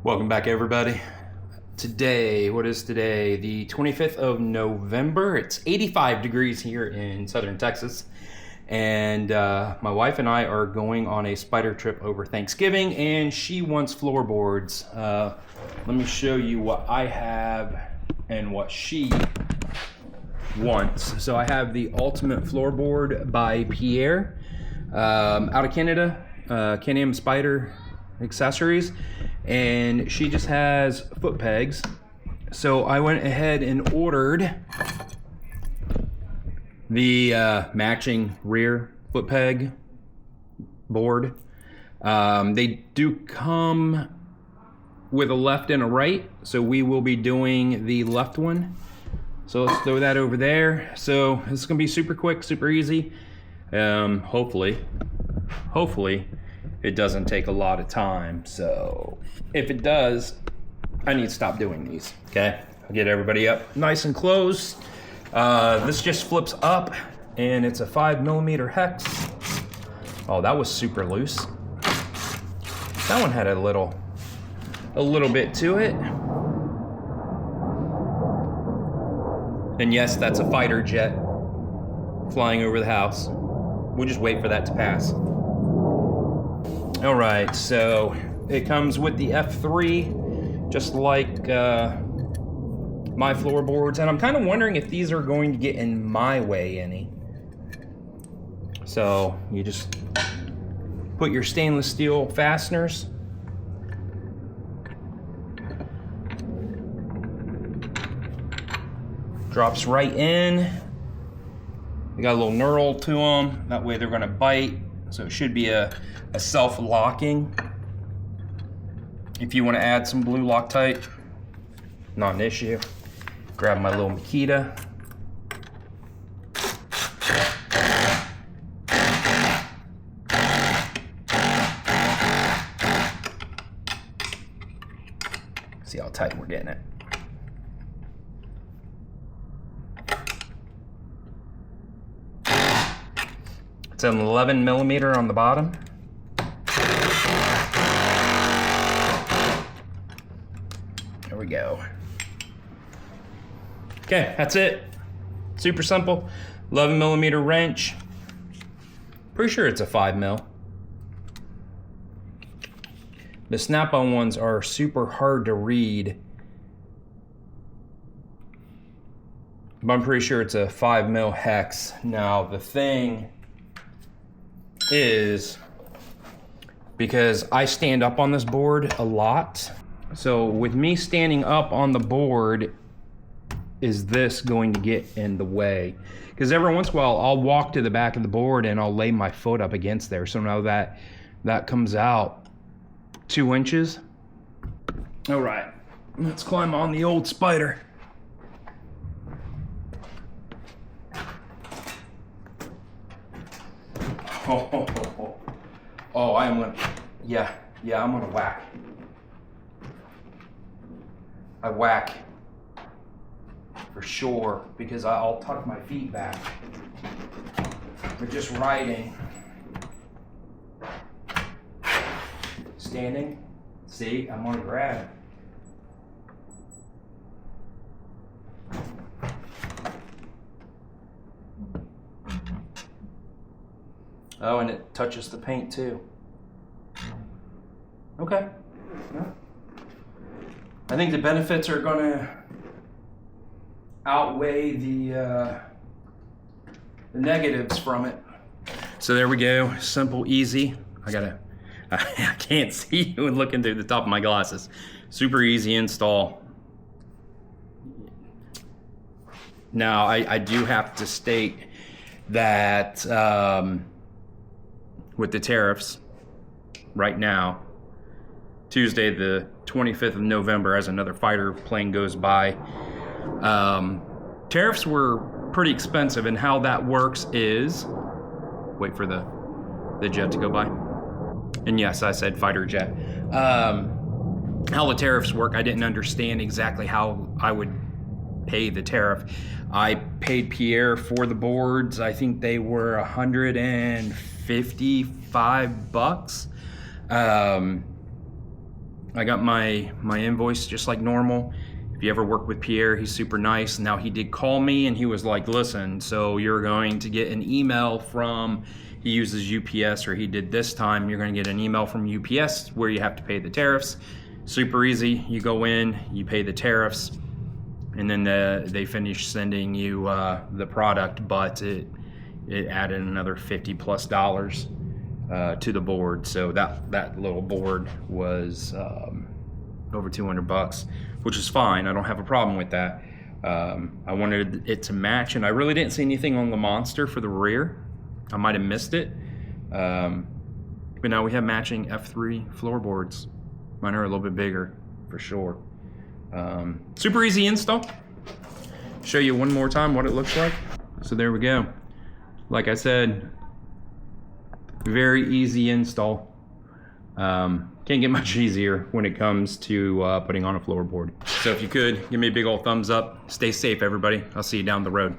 Welcome back, everybody. Today, what is today? The 25th of November. It's 85 degrees here in southern Texas. And my wife and I are going on a Spyder trip over Thanksgiving, and she wants floorboards. Let me show you what I have and what she wants. So I have the Ultimate Floorboard by Pierre out of Canada, Can-Am Spyder accessories, and she just has foot pegs. So I went ahead and ordered the matching rear foot peg board. They do come with a left and a right, so we will be doing the left one. So let's throw that over there. So it's gonna be super quick, super easy. Hopefully it doesn't take a lot of time. So if it does, I need to stop doing these, okay? I'll get everybody up nice and close. This just flips up, and it's a 5mm hex. Oh, that was super loose. That one had a little bit to it. And yes, that's a fighter jet flying over the house. We'll just wait for that to pass. All right, so it comes with the F3, just like my floorboards, and I'm kind of wondering if these are going to get in my way any. So you just put your stainless steel fasteners. Drops right in. They got a little knurl to them. That way they're gonna bite. So it should be a self-locking. If you want to add some blue Loctite, not an issue. Grab my little Makita. See how tight we're getting it. It's an 11mm on the bottom. There we go. Okay, that's it. Super simple. 11mm wrench. Pretty sure it's a 5mm. The snap-on ones are super hard to read, but I'm pretty sure it's a 5mm hex. Now the thing is, because I stand up on this board a lot, so with me standing up on the board, is this going to get in the way? Because every once in a while I'll walk to the back of the board and I'll lay my foot up against there. So now that comes out 2 inches. All right, let's climb on the old Spyder. Oh, I am gonna, yeah, I'm gonna whack. I whack for sure, because I'll tuck my feet back. But just riding, standing, see, I'm gonna grab. Oh, and it touches the paint too. Okay. Yeah. I think the benefits are gonna outweigh the negatives from it. So there we go, simple, easy. I can't see you looking through the top of my glasses. Super easy install. Now, I do have to state that with the tariffs right now, Tuesday the 25th of November, as another fighter plane goes by, tariffs were pretty expensive, and how that works is, wait for the jet to go by, and yes, I said fighter jet. How the tariffs work, I didn't understand exactly how I would pay the tariff. I paid Pierre for the boards. I think they were $155. I got my invoice just like normal. If you ever work with Pierre, he's super nice. Now he did call me and he was like, listen, so you're going to get an email from, he uses UPS, or he did this time, you're gonna get an email from UPS where you have to pay the tariffs. Super easy, you go in, you pay the tariffs, and then they finish sending you the product, but it added another $50+ to the board. So that little board was over 200 bucks, which is fine. I don't have a problem with that. I wanted it to match, and I really didn't see anything on the Monster for the rear. I might have missed it. But now we have matching F3 floorboards. Mine are a little bit bigger, for sure. Super easy install. Show you one more time what it looks like. So there we go. Like I said, very easy install. Can't get much easier when it comes to putting on a floorboard. So if you could, give me a big old thumbs up. Stay safe, everybody. I'll see you down the road.